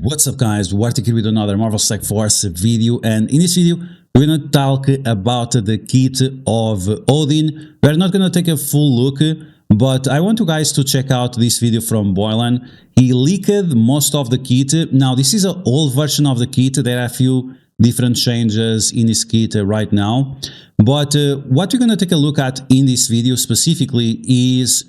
What's up guys, DuArktik here with another Marvel Strike Force video, and in this video we're going to talk about the kit of Odin. We're not going to take a full look, but I want you guys to check out this video from Boylan. He leaked most of the kit. Now this is an old version of the kit. There are a few different changes in this kit right now, but what we're going to take a look at in this video specifically is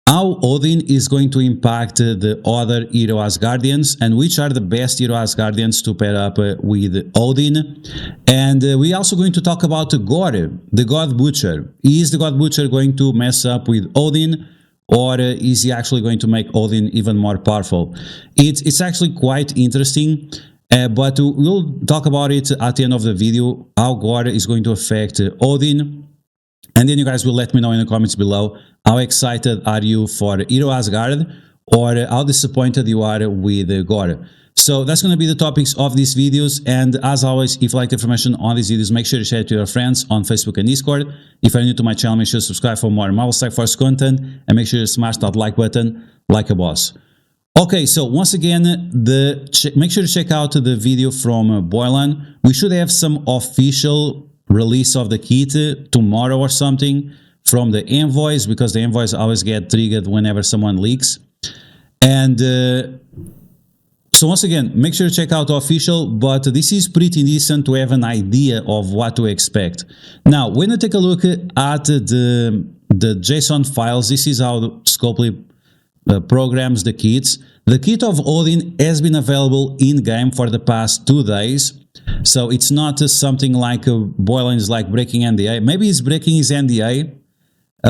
how Odin is going to impact the other hero Asgardians and which are the best hero Asgardians to pair up with Odin. And we're also going to talk about Gorr, the God Butcher. Is the God Butcher going to mess up with Odin, or is he actually going to make Odin even more powerful? It's actually quite interesting, but we'll talk about it at the end of the video, how Gorr is going to affect Odin. And then you guys will let me know in the comments below how excited are you for Hero Asgard, or how disappointed you are with Gorr. So that's going to be the topics of these videos, and as always, if you like the information on these videos, make sure to share it to your friends on Facebook and Discord. If you're new to my channel, make sure to subscribe for more Marvel Strike Force content, and make sure to smash that like button like a boss. Okay, so once again, make sure to check out the video from Boylan. We should have some official release of the kit tomorrow or something from the envoys, because the envoys always get triggered whenever someone leaks. And so once again, make sure to check out the official, but this is pretty decent to have an idea of what to expect. Now, when you take a look at the JSON files, this is how Scopely programs the kits. The kit of Odin has been available in-game for the past 2 days. So it's not something like Boylan is like breaking NDA. Maybe he's breaking his NDA,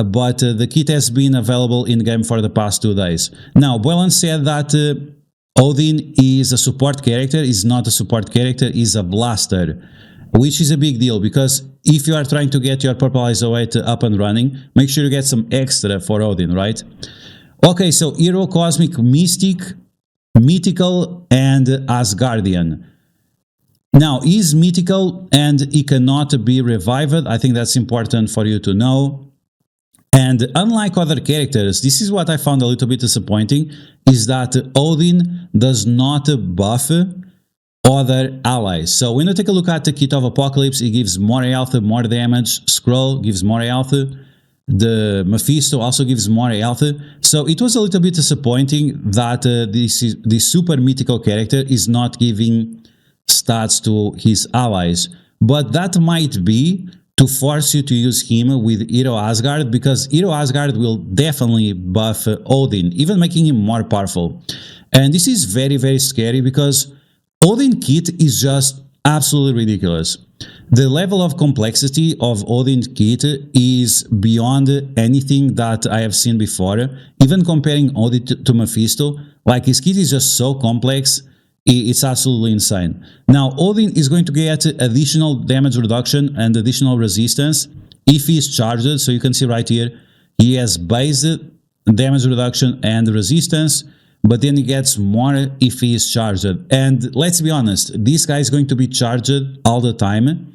but the kit has been available in-game for the past 2 days. Now, Boylan said that Odin is a support character. Is not a support character, is a blaster, which is a big deal, because if you are trying to get your Purple Eyes up and running, make sure you get some extra for Odin, right? Okay, so Hero, Cosmic, Mystic, Mythical, and Asgardian. Now, he's mythical and he cannot be revived. I think that's important for you to know. And unlike other characters, this is what I found a little bit disappointing, is that Odin does not buff other allies. So when you take a look at the Kit of Apocalypse, it gives more health, more damage. Scroll gives more health. The Mephisto also gives more health. So it was a little bit disappointing that this super mythical character is not giving stats to his allies, but that might be to force you to use him with Hero Asgard, because Hero Asgard will definitely buff Odin, even making him more powerful. And this is very, very scary, because Odin kit is just absolutely ridiculous. The level of complexity of Odin kit is beyond anything that I have seen before. Even comparing Odin to Mephisto, like his kit is just so complex. It's absolutely insane. Now, Odin is going to get additional damage reduction and additional resistance if he is charged. So you can see right here, he has base damage reduction and resistance, but then he gets more if he is charged. And let's be honest, this guy is going to be charged all the time.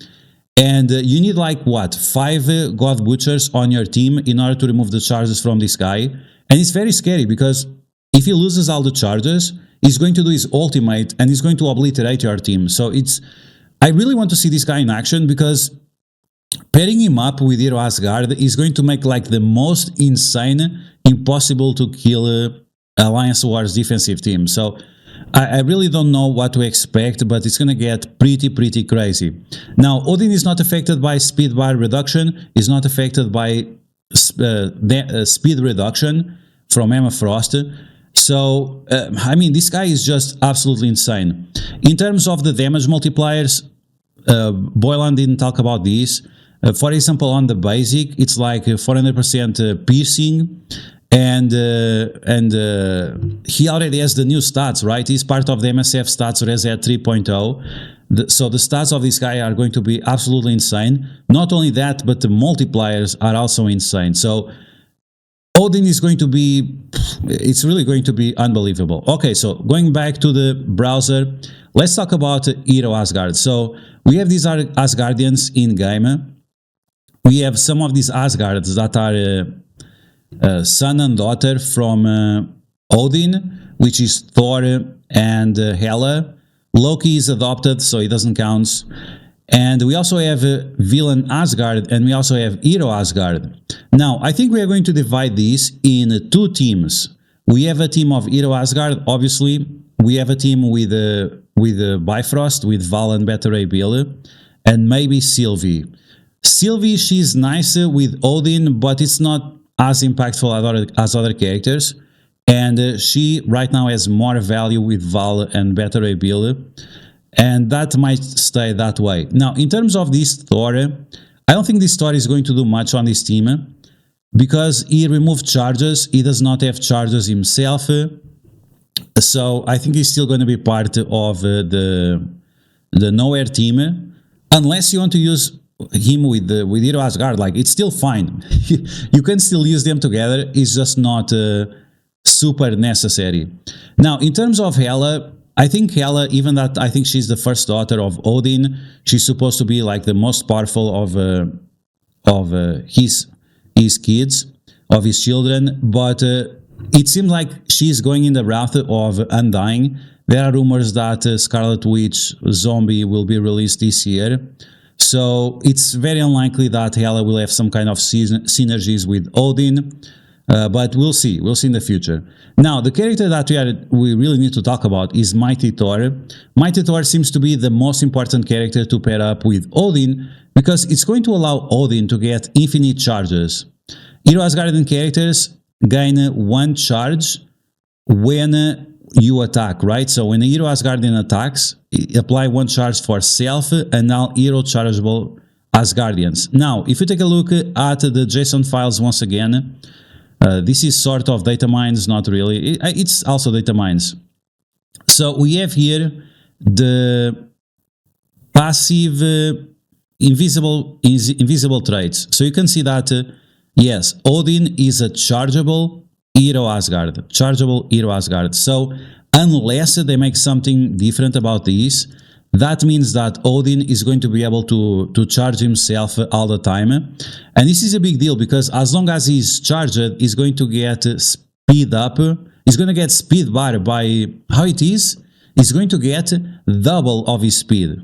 And you need like, what, 5 God Butchers on your team in order to remove the charges from this guy. And it's very scary, because if he loses all the charges, he's going to do his ultimate and he's going to obliterate your team. So I really want to see this guy in action, because pairing him up with Hero Asgard is going to make like the most insane, impossible to kill Alliance Wars defensive team. So I really don't know what to expect, but it's going to get pretty crazy. Now, Odin is not affected by speed bar reduction, is not affected by speed reduction from Emma Frost. So, I mean, this guy is just absolutely insane. In terms of the damage multipliers, Boylan didn't talk about this. For example, on the basic, it's like 400% piercing, and he already has the new stats, right? He's part of the MSF stats reset 3.0. So the stats of this guy are going to be absolutely insane. Not only that, but the multipliers are also insane. So Odin is going to be, it's really going to be unbelievable. Okay, so going back to the browser, let's talk about Hero Asgard. So we have these Asgardians in game. We have some of these Asgards that are son and daughter from Odin, which is Thor and Hela. Loki is adopted, so it doesn't count. And we also have villain Asgard, and we also have hero Asgard. Now, I think we are going to divide these in two teams. We have a team of hero Asgard, obviously. We have a team with Bifrost, with Val and Beta Ray Bill, and maybe Sylvie. Sylvie, she's nicer with Odin, but it's not as impactful as other characters. And she right now has more value with Val and Beta Ray Bill. And that might stay that way. Now, in terms of this Thor, I don't think this Thor is going to do much on this team because he removed charges. He does not have charges himself. So I think he's still going to be part of the Nowhere team. Unless you want to use him with Hero Asgard, like, it's still fine. You can still use them together. It's just not super necessary. Now, in terms of Hela, I think Hela, even that I think she's the first daughter of Odin, she's supposed to be like the most powerful of his kids, of his children, but it seems like she's going in the route of Undying. There are rumors that Scarlet Witch Zombie will be released this year, so it's very unlikely that Hela will have some kind of synergies with Odin. But we'll see. We'll see in the future. Now, the character that we really need to talk about is Mighty Thor. Mighty Thor seems to be the most important character to pair up with Odin because it's going to allow Odin to get infinite charges. Hero Asgardian characters gain 1 charge when you attack, right? So when a Hero Asgardian attacks, apply 1 charge for self and now hero chargeable Asgardians. Now, if you take a look at the JSON files once again, this is sort of data mines, not really. It's also data mines. So we have here the passive invisible traits. So you can see that, yes, Odin is a chargeable hero Asgard. Chargeable hero Asgard. So unless they make something different about these, that means that Odin is going to be able to charge himself all the time. And this is a big deal because as long as he's charged, he's going to get speed up. He's going to get speed bar by how it is. He's going to get double of his speed.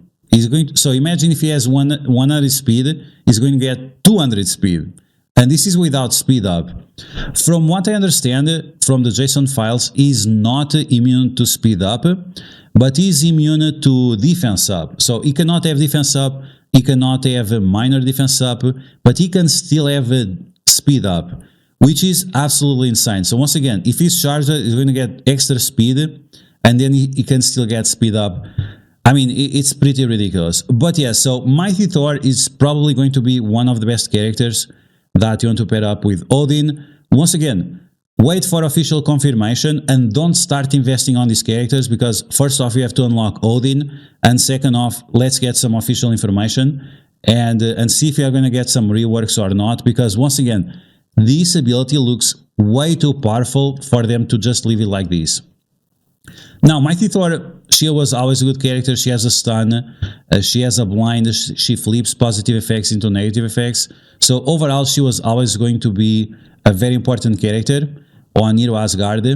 So imagine if he has 100 speed, he's going to get 200 speed. And this is without speed up. From what I understand from the JSON files, he's not immune to speed up, but he's immune to defense up. So he cannot have defense up, he cannot have a minor defense up, but he can still have a speed up, which is absolutely insane. So once again, if he's charged, he's going to get extra speed, and then he can still get speed up. I mean, it's pretty ridiculous. But yeah, so Mighty Thor is probably going to be one of the best characters that you want to pair up with Odin. Once again, wait for official confirmation and don't start investing on these characters because first off, you have to unlock Odin, and second off, let's get some official information and see if you are going to get some reworks or not, because once again, this ability looks way too powerful for them to just leave it like this. Now, Mighty Thor, she was always a good character. She has a stun, she has a blind, she flips positive effects into negative effects. So overall, she was always going to be a very important character on Hero Asgard.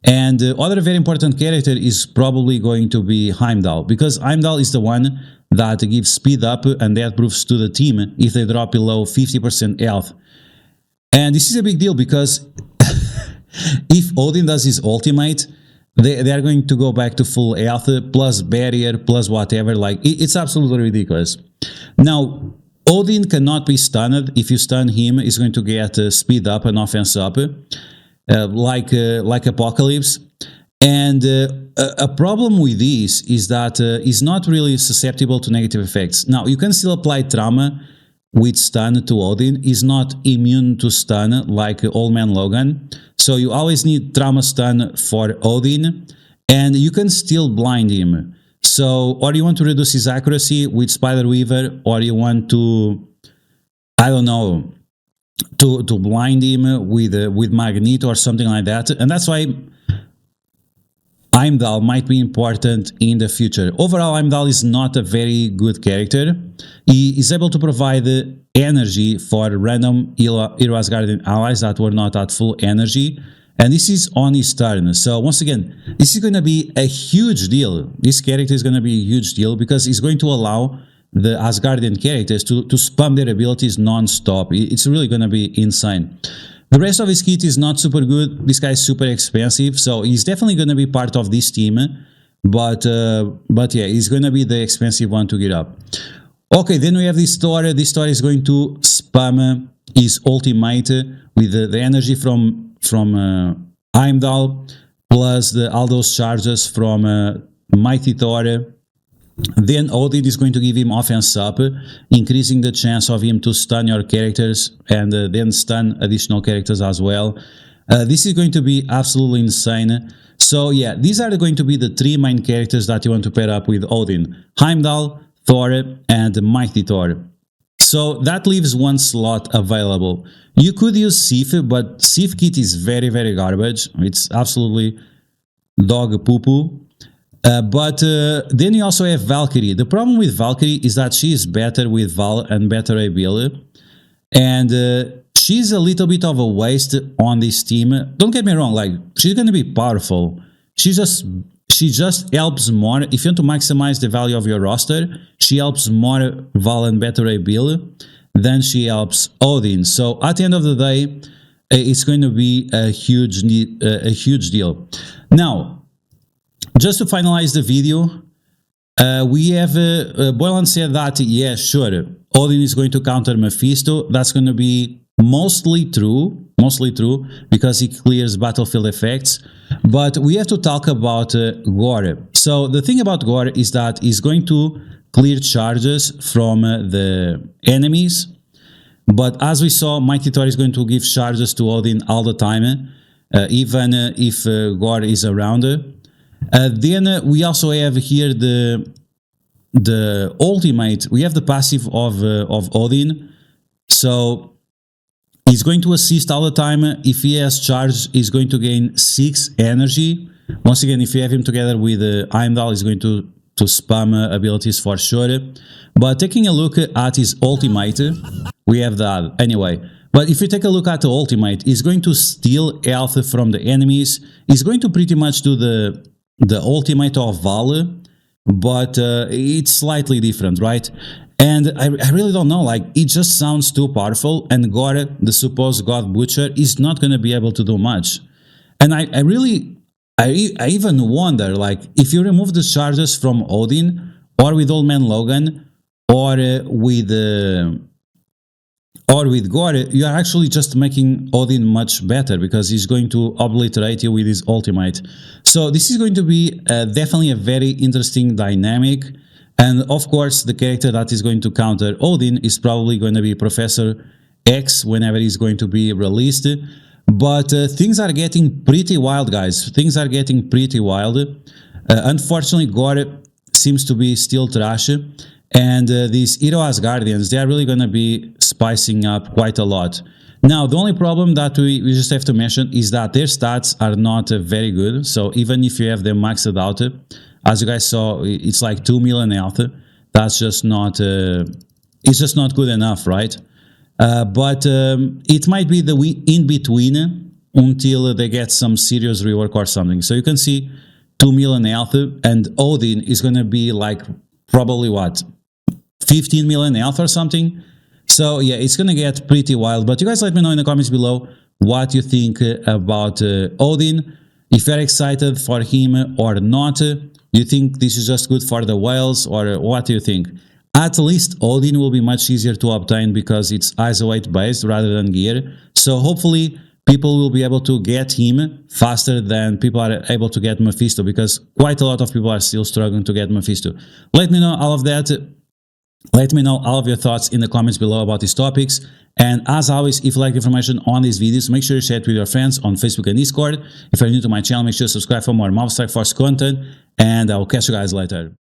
And the other very important character is probably going to be Heimdall, because Heimdall is the one that gives speed up and death proofs to the team if they drop below 50% health. And this is a big deal because if Odin does his ultimate, they are going to go back to full health plus barrier plus whatever. Like, it's absolutely ridiculous. Now, Odin cannot be stunned. If you stun him, he's going to get speed up and offense up, like Apocalypse. And a problem with this is that he's not really susceptible to negative effects. Now, you can still apply trauma with stun to Odin. He's not immune to stun like Old Man Logan. So you always need trauma stun for Odin, and you can still blind him. So, or you want to reduce his accuracy with Spider Weaver, or you want to, I don't know, to blind him with Magneto or something like that. And that's why Heimdall might be important in the future. Overall, Heimdall is not a very good character. He is able to provide energy for random Hero Asgardian allies that were not at full energy. and this is on his turn. So once again, this is going to be a huge deal. This character is going to be a huge deal because it's going to allow the Asgardian characters to spam their abilities non-stop. It's really going to be insane. The rest of his kit is not super good. This guy is super expensive, so he's definitely going to be part of this team. But yeah, he's going to be the expensive one to get up. Okay, then we have this Thor. This Thor is going to spam his ultimate with the energy from Heimdall plus all those charges from Mighty Thor. Then Odin is going to give him offense up, increasing the chance of him to stun your characters and then stun additional characters as well. This is going to be absolutely insane. So yeah, these are going to be the three main characters that you want to pair up with Odin: Heimdall, Thor, and Mighty Thor. So that leaves one slot available. You could use Sif, but Sif kit is very, very garbage. It's absolutely dog poo-poo. But then you also have Valkyrie. The problem with Valkyrie is that she is better with Val and better ability, and she's a little bit of a waste on this team. Don't get me wrong, like, she's going to be powerful. She just helps more. If you want to maximize the value of your roster, she helps more Val and better ability than she helps Odin. So at the end of the day, it's going to be a huge deal. Now, just to finalize the video, we have Boylan said that, yeah, sure, Odin is going to counter Mephisto. That's going to be mostly true because he clears battlefield effects. But we have to talk about Gorr. So the thing about Gorr is that he's going to clear charges from the enemies. But as we saw, Mighty Thor is going to give charges to Odin all the time, even if Gorr is around. Then we also have here the ultimate. We have the passive of Odin, so he's going to assist all the time. If he has charge, he's going to gain 6 energy. Once again, if you have him together with Heimdall, he's going to spam abilities for sure. But taking a look at his ultimate, we have that anyway. But if you take a look at the ultimate, he's going to steal health from the enemies. He's going to pretty much do the ultimate of Val, but it's slightly different, right? And I really don't know, like, it just sounds too powerful, and Gorr, the supposed God Butcher, is not going to be able to do much. And I even wonder, like, if you remove the charges from Odin, or with Old Man Logan, or with Gorr, you are actually just making Odin much better because he's going to obliterate you with his ultimate. So this is going to be definitely a very interesting dynamic. And of course, the character that is going to counter Odin is probably going to be Professor X whenever he's going to be released. But things are getting pretty wild, guys. Things are getting pretty wild. Unfortunately, Gorr seems to be still trash. And these Hero Asgardians, they are really going to be spicing up quite a lot. Now, the only problem that we just have to mention is that their stats are not very good. So even if you have them maxed out, as you guys saw, it's like 2 million health. That's just not, it's just not good enough, right? But it might be the in between until they get some serious rework or something. So you can see 2 million health, and Odin is going to be like probably what, 15 million health or something. So yeah, it's gonna get pretty wild. But you guys let me know in the comments below what you think about Odin, if you're excited for him or not. Do you think this is just good for the whales, or what do you think? At least Odin will be much easier to obtain because it's isolate based rather than gear. So hopefully people will be able to get him faster than people are able to get Mephisto, because quite a lot of people are still struggling to get Mephisto. Let me know all of that. Let me know all of your thoughts in the comments below about these topics. And as always, if you like the information on these videos, make sure you share it with your friends on Facebook and Discord. If you're new to my channel, make sure to subscribe for more Marvel Strike Force content. And I will catch you guys later.